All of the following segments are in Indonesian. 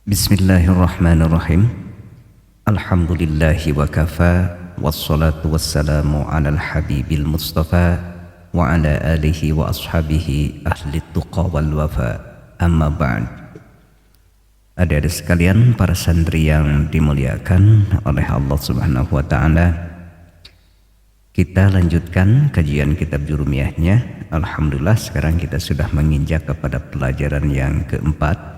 Bismillahirrahmanirrahim. Alhamdulillahi wa kafa, wassalatu wassalamu ala al-habibil mustafa wa ala alihi wa ashabihi ahli tuqa wal wafa. Amma ba'd. Adik-adik sekalian, para santri yang dimuliakan oleh Allah Subhanahu wa taala, kita lanjutkan kajian kitab Jurumiyahnya. Alhamdulillah sekarang kita sudah menginjak kepada pelajaran yang keempat,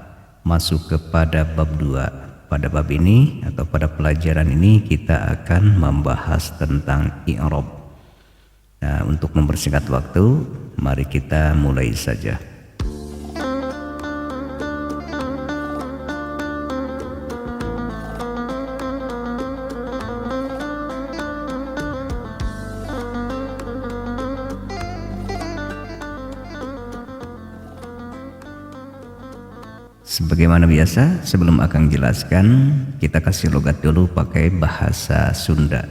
masuk kepada bab 2. Pada bab ini atau pada pelajaran ini kita akan membahas tentang i'rab. Nah, untuk mempersingkat waktu, mari kita mulai saja. Sebagaimana biasa, sebelum Akang jelaskan, kita kasih logat dulu pakai bahasa Sunda.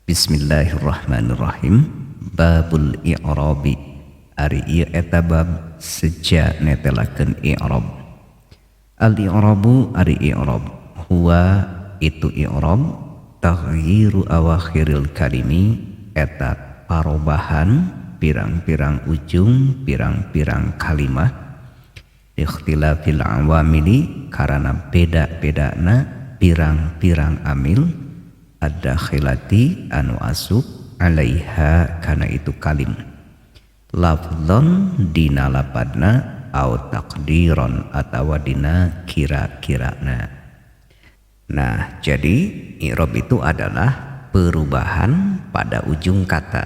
Bismillahirrahmanirrahim. Babul i'rabi. Ari ieu eta bab seja netelakeun i'rab. Al i'rabu ari i'rab. Huwa itu i'rab taghyiru awakhiril kalimi, eta parobahan pirang-pirang ujung pirang-pirang kalimah ikhtilafil awamili, karena beda-bedana pirang-pirang amil ad-dakhilati anu asup alaiha kana itu kalim, lafdzon dina lapadna au taqdiron atawa dina kira-kirana. Nah, jadi i'rab itu adalah perubahan pada ujung kata.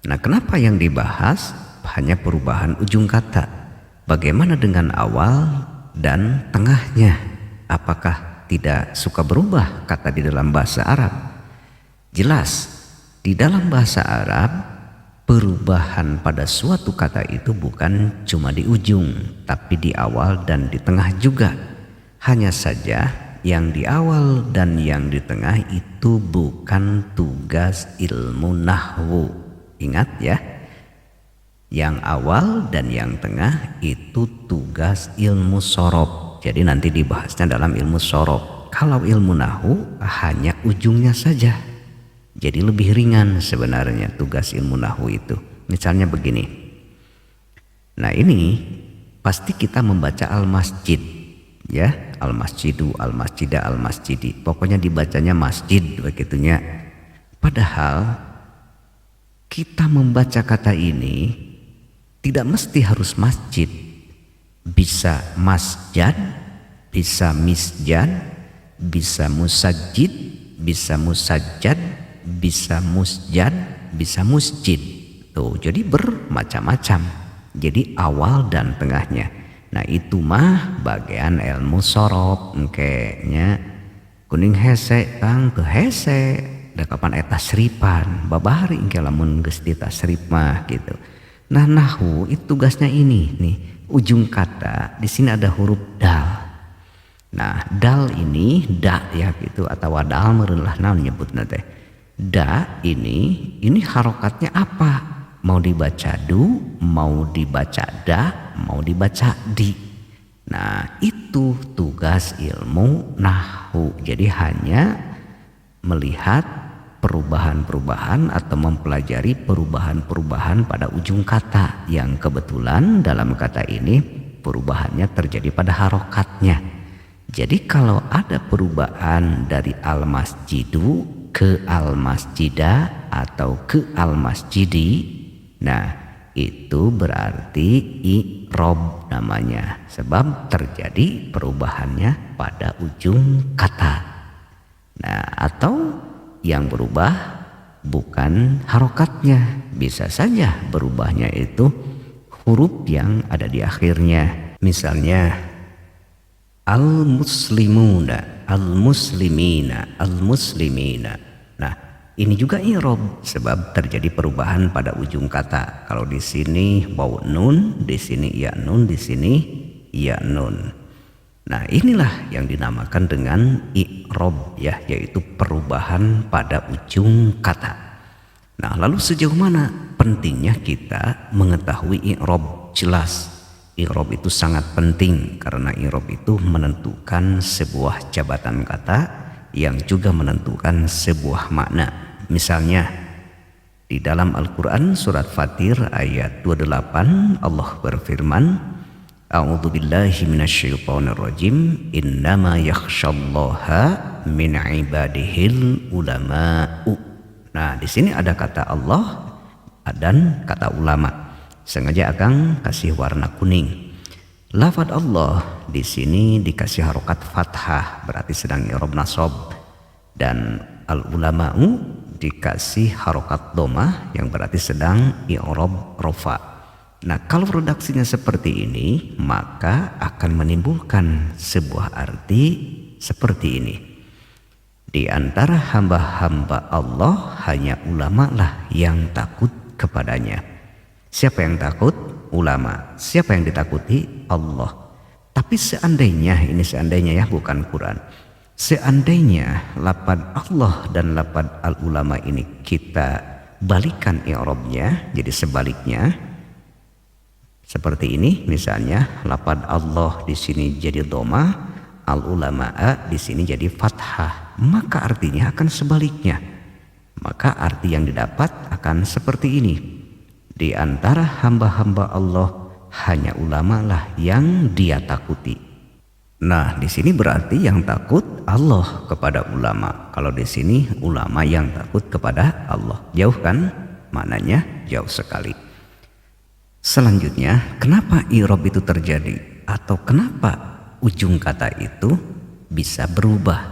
Nah, kenapa yang dibahas hanya perubahan ujung kata? Bagaimana dengan awal dan tengahnya? Apakah tidak suka berubah kata di dalam bahasa Arab? Jelas, di dalam bahasa Arab perubahan pada suatu kata itu bukan cuma di ujung, tapi di awal dan di tengah juga. Hanya saja yang di awal dan yang di tengah itu bukan tugas ilmu nahwu. Ingat ya. Yang awal dan yang tengah itu tugas ilmu sorob. Jadi nanti dibahasnya dalam ilmu sorob. Kalau ilmu nahu hanya ujungnya saja. Jadi lebih ringan sebenarnya tugas ilmu nahu itu. Misalnya begini. Nah, ini pasti kita membaca al-masjid. Ya, al-masjidu, al-masjida, al-masjidi. Pokoknya dibacanya masjid begitunya. Padahal kita membaca kata ini tidak mesti harus masjid, bisa masjad, bisa misjad, bisa musajjid, bisa musajjad, bisa musjad, bisa musjid. Tuh, jadi bermacam-macam. Jadi awal dan tengahnya. Nah, itu mah bagian ilmu sorob, engkenya kuning hese kang ke hese. Da kapan eta seripan, babahari engke lamun geus ditasrif mah gitu. Nah, nahwu itu tugasnya ini nih, ujung kata di sini ada huruf dal. Nah, dal ini da ya gitu, atau dal meureun lah naon nyebutna teh. Da ini harokatnya apa? Mau dibaca du, mau dibaca da, mau dibaca di. Nah, itu tugas ilmu nahwu. Jadi hanya melihat perubahan-perubahan atau mempelajari perubahan-perubahan pada ujung kata yang kebetulan dalam kata ini perubahannya terjadi pada harokatnya. Jadi kalau ada perubahan dari al-masjidu ke al-masjida atau ke al-masjidi, nah itu berarti i'rab namanya, sebab terjadi perubahannya pada ujung kata. Nah, atau yang berubah bukan harokatnya, bisa saja berubahnya itu huruf yang ada di akhirnya. Misalnya al-muslimuna, al-muslimina, al-muslimina. Nah, ini juga i'rab sebab terjadi perubahan pada ujung kata. Kalau di sini waw nun, di sini ya nun, di sini ya nun. Nah, inilah yang dinamakan dengan i'rab ya, yaitu perubahan pada ujung kata. Nah, lalu sejauh mana pentingnya kita mengetahui i'rab? Jelas I'rab itu sangat penting karena i'rab itu menentukan sebuah jabatan kata yang juga menentukan sebuah makna. Misalnya di dalam Al-Quran surat Fatir ayat 28 Allah berfirman, A'udzubillahi minasyaitonirrajim, innama yakhsyallaha min ibadihil ulama'u. Nah, di sini ada kata Allah dan kata ulama. Sengaja Akang kasih warna kuning. Lafaz Allah di sini dikasih harokat fathah, berarti sedang i'rab nasab, dan al-ulama'u dikasih harokat domah yang berarti sedang i'rab rofa. Nah, kalau redaksinya seperti ini, maka akan menimbulkan sebuah arti seperti ini. Di antara hamba-hamba Allah hanya ulama lah yang takut kepadanya. Siapa yang takut? Ulama. Siapa yang ditakuti? Allah. Tapi seandainya, ini seandainya ya, bukan Quran. Seandainya lapad Allah dan lapad al-ulama ini kita balikan i'rabnya jadi sebaliknya. Seperti ini misalnya, lapad Allah di sini jadi dhamma, al-ulama'a di sini jadi fathah, maka artinya akan sebaliknya. Maka arti yang didapat akan seperti ini. Di antara hamba-hamba Allah hanya ulama lah yang dia takuti. Nah, di sini berarti yang takut Allah kepada ulama. Kalau di sini ulama yang takut kepada Allah. Jauh kan? Maknanya jauh sekali. Selanjutnya, kenapa i'rab itu terjadi? Atau kenapa ujung kata itu bisa berubah?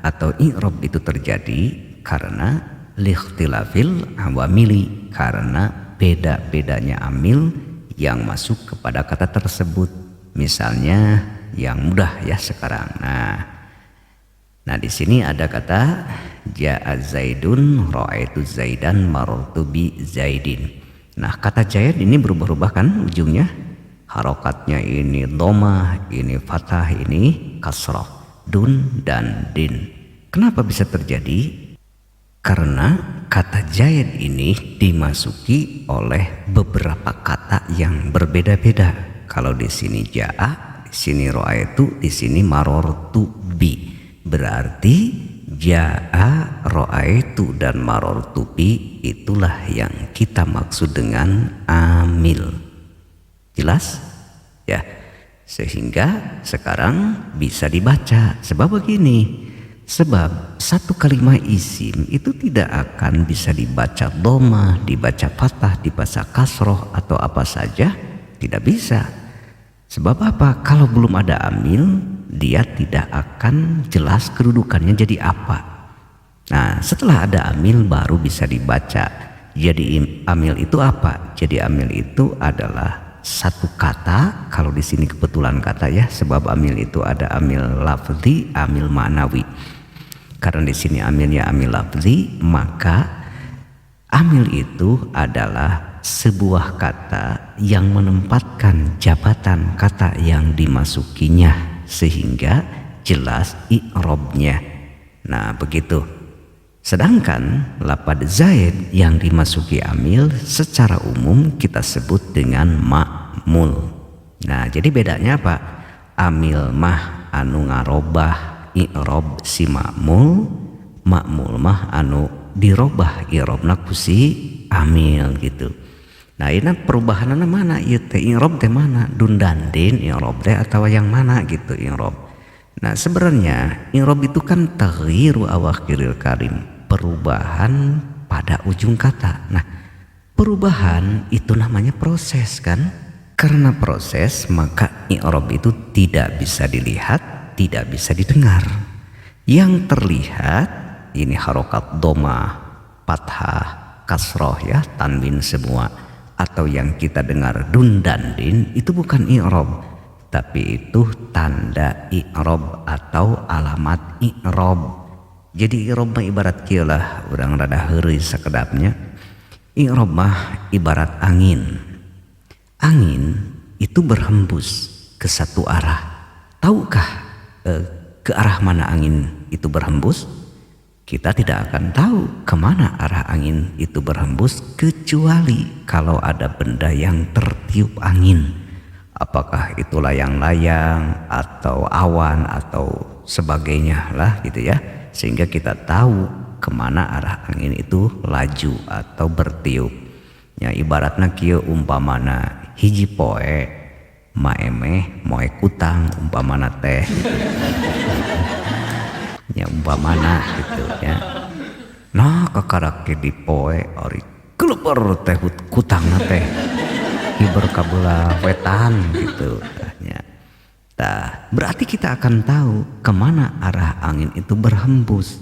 Atau i'rab itu terjadi karena likhtilafil awamili, karena beda-bedanya amil yang masuk kepada kata tersebut. Misalnya yang mudah ya sekarang. Nah di sini ada kata ja'a Zaidun, ra'aitu Zaidan, marartu bi Zaidin. Nah, kata jayad ini berubah-ubah kan ujungnya. Harokatnya ini dhamma, ini fathah, ini kasrah, dun dan din. Kenapa bisa terjadi? Karena kata jayad ini dimasuki oleh beberapa kata yang berbeda-beda. Kalau di sini ja'a, di sini ra'aitu, di sini marartu bi. Berarti ja'a, ra'aitu dan marartu bi itulah yang kita maksud dengan amil. Jelas? Ya. Sehingga sekarang bisa dibaca. Sebab begini. Sebab satu kalimat isim itu tidak akan bisa dibaca dhamma, dibaca fathah, dibaca kasroh atau apa saja. Tidak bisa. Sebab apa? Kalau belum ada amil, dia tidak akan jelas kedudukannya jadi apa. Nah, setelah ada amil baru bisa dibaca. Jadi amil itu apa? Jadi amil itu adalah satu kata. Kalau di sini kebetulan kata ya, sebab amil itu ada amil lafzi, amil ma'nawi. Karena di sini amilnya amil lafzi, maka amil itu adalah sebuah kata yang menempatkan jabatan kata yang dimasukinya sehingga jelas i'rabnya. Nah, begitu. Sedangkan lapad Zaid yang dimasuki amil secara umum kita sebut dengan ma'mul. Nah, jadi bedanya apa? Amil mah anu ngarobah i'rab si ma'mul, ma'mul mah anu dirobah i'rabna ku si amil gitu. Nah, ini perubahanana mana? Ieu teh i'rab teh mana? Dun dan din i'rab teh atawa yang mana gitu i'rab. Nah, sebenarnya i'rab itu kan taghyiru awakhiril kalim, perubahan pada ujung kata. Nah, perubahan itu namanya proses kan? Karena proses maka i'rab itu tidak bisa dilihat, tidak bisa didengar. Yang terlihat ini harokat dhamma, fathah, kasroh ya, tanwin semua. Atau yang kita dengar dun dan din itu bukan i'rab, tapi itu tanda i'rab atau alamat i'rab. Jadi i'rab mah ibarat kieu lah, urang rada heureuy sakedapnya. I'rab mah ibarat angin. Angin itu berhembus ke satu arah. Tahukah ke arah mana angin itu berhembus? Kita tidak akan tahu kemana arah angin itu berhembus kecuali kalau ada benda yang tertiup angin. apakah itu layang-layang atau awan atau sebagainya lah gitu ya, sehingga kita tahu kemana arah angin itu laju atau bertiup. Ya ibaratnya kieu umpamana hiji poe maemeh moe kutang umpamana teh gitu. Ya umpamana gitu ya. Nah kakarake di poe ari keleber teh kutangna teh hiber kabelah wetan gitu ya. Nah, berarti kita akan tahu kemana arah angin itu berhembus.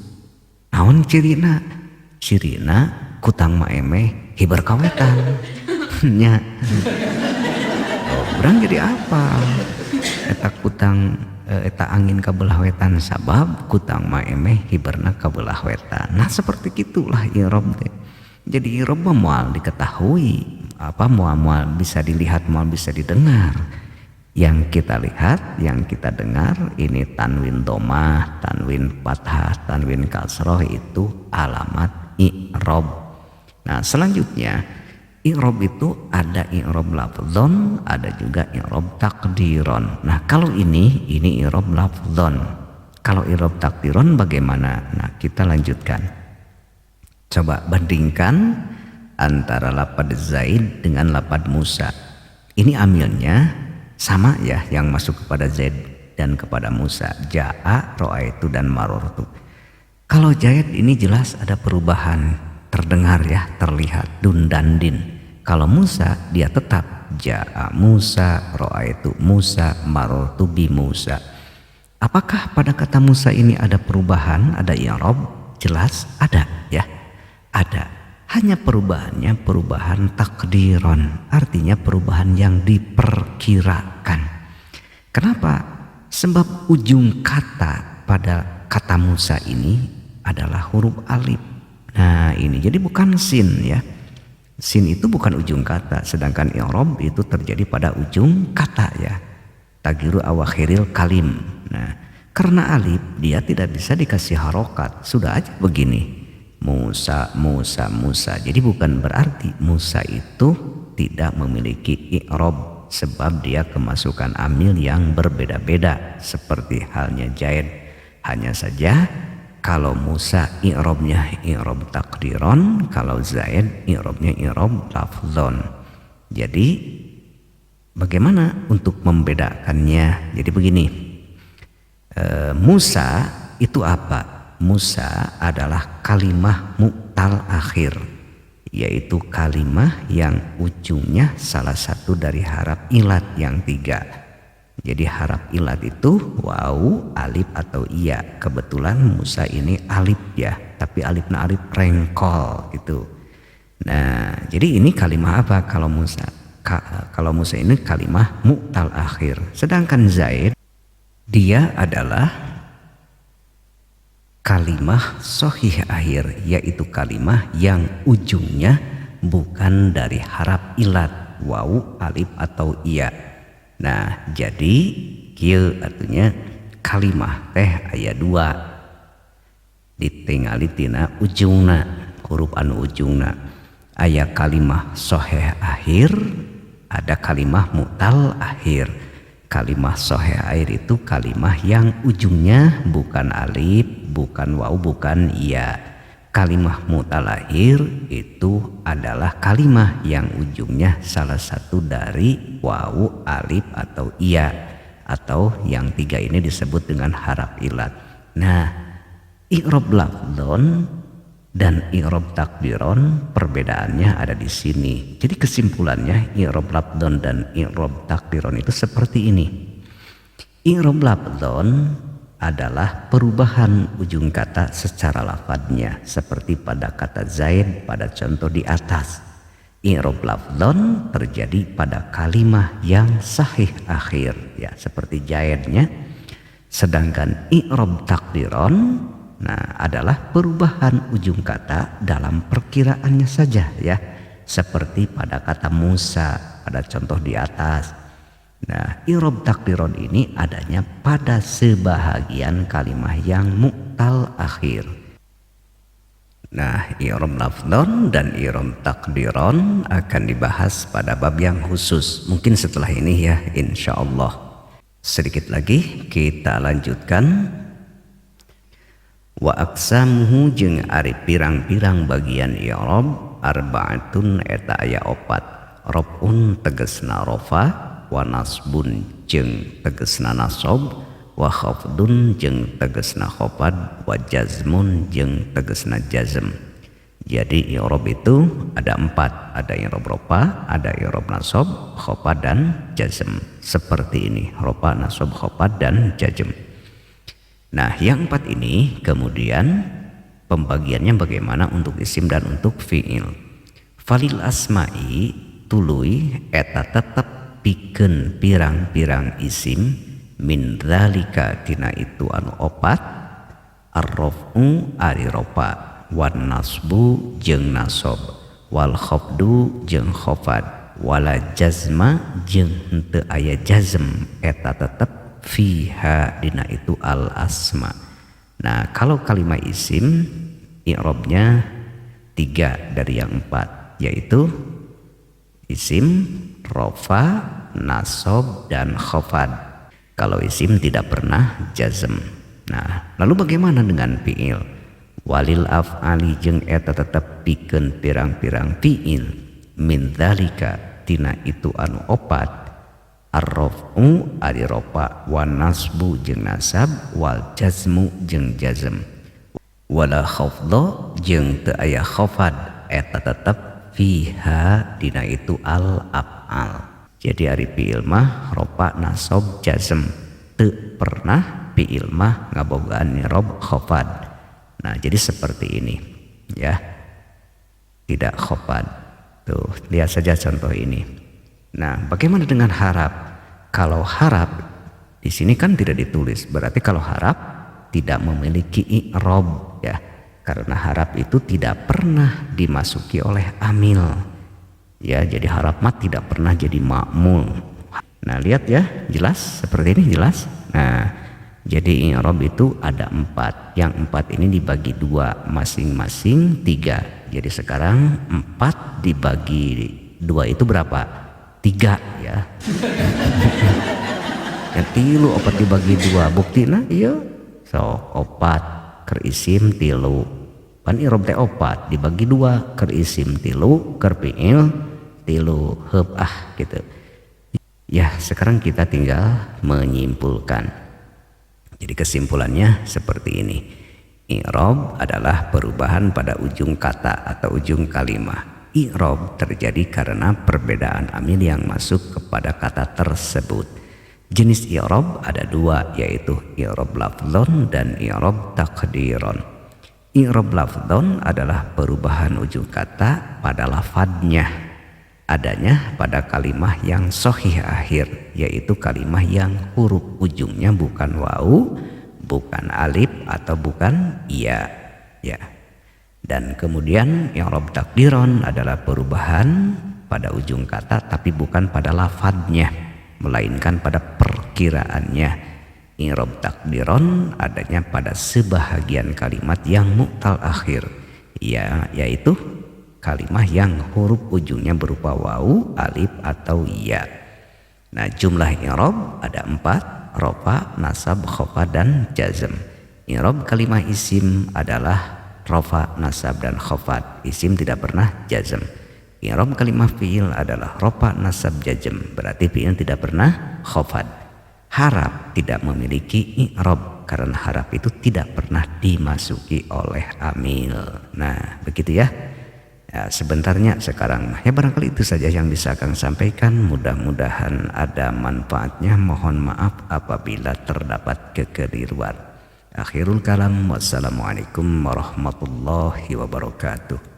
Naon cirina? Cirina kutang maemeh hiber kawetan. Nya. Oh, urang jadi apa? Eta kutang eta angin kabelah wetan sabab kutang maemeh hiberna kabelah wetan. Nah, seperti gitulah i'rab teh. Jadi i'rab moal diketahui, apa moal bisa dilihat, moal bisa didengar. Yang kita lihat, yang kita dengar ini tanwin domah, tanwin fathah, tanwin kasroh itu alamat i'rab. Nah selanjutnya i'rab itu ada i'rab lafdzon, ada juga i'rab takdiron. Nah kalau ini i'rab lafdzon. Kalau i'rab takdiron bagaimana? Nah kita lanjutkan. Coba bandingkan antara lapad Zaid dengan lapad Musa. Ini amilnya sama ya, yang masuk kepada Zaid dan kepada Musa. Ja'a, ro'aitu dan marortu. Kalau Zaid ini jelas ada perubahan, terdengar ya, terlihat dun dan din. Kalau Musa dia tetap ja'a Musa, ro'aitu Musa, marortu bi Musa. Apakah pada kata Musa ini ada perubahan, ada i'rab? Jelas ada ya, ada. Hanya perubahannya perubahan takdiron, artinya perubahan yang diperkirakan. Kenapa? Sebab ujung kata pada kata Musa ini adalah huruf alif. Nah ini jadi bukan sin ya. Sin itu bukan ujung kata, sedangkan i'rab itu terjadi pada ujung kata ya. Tagiru awakhiril kalim. Nah karena alif dia tidak bisa dikasih harokat, sudah aja begini. Musa, Musa, Musa. Jadi bukan berarti Musa itu tidak memiliki i'rab, sebab dia kemasukan amil yang berbeda-beda seperti halnya Zaid. Hanya saja kalau Musa i'rabnya i'rab takdiron, kalau Zaid i'rabnya i'rab lafdzon. Jadi bagaimana untuk membedakannya? Jadi begini, Musa itu apa? Musa adalah kalimah mu'tal akhir, yaitu kalimah yang ujungnya salah satu dari haraf ilat yang 3. Jadi haraf ilat itu waw, alif atau iya. Kebetulan Musa ini alif ya, tapi alifnya alif rengkol gitu. Nah jadi ini kalimah apa kalau Musa? Kalau Musa ini kalimah mu'tal akhir. Sedangkan Zaid dia adalah kalimah sohih akhir, yaitu kalimah yang ujungnya bukan dari harap ilat waw, alif atau iya. Nah jadi kieu artinya kalimah teh aya 2 ditingali tina ujungna, huruf anu ujungna. Aya kalimah sohih akhir, ada kalimah mu'tal akhir. Kalimah sohih akhir itu kalimah yang ujungnya bukan alif, bukan waw, bukan iya. Kalimah mu'tal akhir itu adalah kalimah yang ujungnya salah satu dari waw, alif atau iya, atau yang 3 ini disebut dengan haraf ilat. Nah i'rab lafdzon dan i'rab takdiron perbedaannya ada di sini. Jadi kesimpulannya i'rab lafdzon dan i'rab takdiron itu seperti ini. I'rab lafdzon adalah perubahan ujung kata secara lafadznya, seperti pada kata Zaid pada contoh di atas. I'rab lafdzon terjadi pada kalimah yang sahih akhir ya, seperti Zaidnya. Sedangkan i'rab takdiron adalah perubahan ujung kata dalam perkiraannya saja ya, seperti pada kata Musa pada contoh di atas. Nah i'rab takdiron ini adanya pada sebahagian kalimah yang mu'tal akhir. Nah, i'rab lafdhon dan i'rab takdiron akan dibahas pada bab yang khusus. Mungkin setelah ini ya, insya Allah. Sedikit lagi kita lanjutkan. Wa aqsamuhu jeung ari pirang-pirang bagian i'rab arba'atun eta aya opat. Robun tegesna rofa, wa nasbun jeung tegesna nasob, wa khafdun jeung tegesna khafad, wa jazmun jeung tegesna jazm. Jadi i'rab itu ada 4, ada i'rab rofa, ada i'rab nasab, khafad dan jazm. Seperti ini, rofa, nasab, khafad dan jazm. Nah, yang 4 ini kemudian pembagiannya bagaimana untuk isim dan untuk fi'il. Falil asma'i tuluy eta tetep pikeun pirang-pirang isim min dzalika tina itu anu opat, ar-raf'u ari rofa, wan nasbu jeung nasab, wal khafdu jeung khafad, wala jazma jeung henteu aya jazm eta tetep fiha dina itu al asma. Nah, kalau kalimat isim i'rabnya 3 dari yang 4, yaitu isim, rofa, nasab dan khafad. Kalau isim tidak pernah jazm. Nah, lalu bagaimana dengan fi'il? Walil af'ali jeung eta tetep pikeun pirang-pirang fi'il min dzalika tina itu anu opat, ar-raf'u ari rofa, wan nasbu jeung nasab, wal jazmu jeung jazm, wala khafdha jeung teu aya khafad eta tetep fiha dina itu al af'al. Jadi ari fi'il mah rofa, nasab, jazm, teu pernah fi'il mah ngabogaan i'rab khafad. Nah, jadi seperti ini ya, tidak khafad. Tuh, lihat saja contoh ini. Nah, bagaimana dengan harap? Kalau harap di sini kan tidak ditulis, berarti kalau harap tidak memiliki i'rab ya, karena harap itu tidak pernah dimasuki oleh amil ya, jadi harap mah tidak pernah jadi ma'mul. Nah, lihat ya, jelas seperti ini, jelas. Nah, jadi i'rab itu ada 4, yang 4 ini dibagi 2, masing-masing 3. Jadi sekarang 4 dibagi 2 itu berapa? 3 ya. Yang 3 opat dibagi 2 buktina iya sok opat keur isim 3 pan i'rab teh opat dibagi 2 keur isim 3 keur fi'il 3 heup gitu ya. Sekarang kita tinggal menyimpulkan. Jadi kesimpulannya seperti ini. I'rab adalah perubahan pada ujung kata atau ujung kalimat. I'rab terjadi karena perbedaan amil yang masuk kepada kata tersebut. Jenis i'rab ada 2, yaitu i'rab lafdhon dan i'rab takdiron. I'rab lafdhon adalah perubahan ujung kata pada lafadznya, adanya pada kalimah yang sahih akhir, yaitu kalimah yang huruf ujungnya bukan wawu, bukan alif atau bukan ya. Dan kemudian i'rab takdiron adalah perubahan pada ujung kata tapi bukan pada lafadznya, melainkan pada perkiraannya. I'rab takdiron adanya pada sebahagian kalimat yang mu'tal akhir, ya, yaitu kalimat yang huruf ujungnya berupa wawu, alif atau ya. Nah, jumlah i'rab ada 4, rofa, nasab, khafad dan jazm. I'rab kalimat isim adalah rofa, nasab dan khafad. Isim tidak pernah jazm. I'rab kalimat fi'il adalah rofa, nasab, jazm, berarti fi'il tidak pernah khafad. Harap tidak memiliki i'rab karena harap itu tidak pernah dimasuki oleh amil. Nah, begitu ya. Ya, sebentarnya sekarang ya, barangkali itu saja yang bisa Kang sampaikan. Mudah-mudahan ada manfaatnya. Mohon maaf apabila terdapat kekeliruan. Akhirul kalam, wassalamualaikum warahmatullahi wabarakatuh.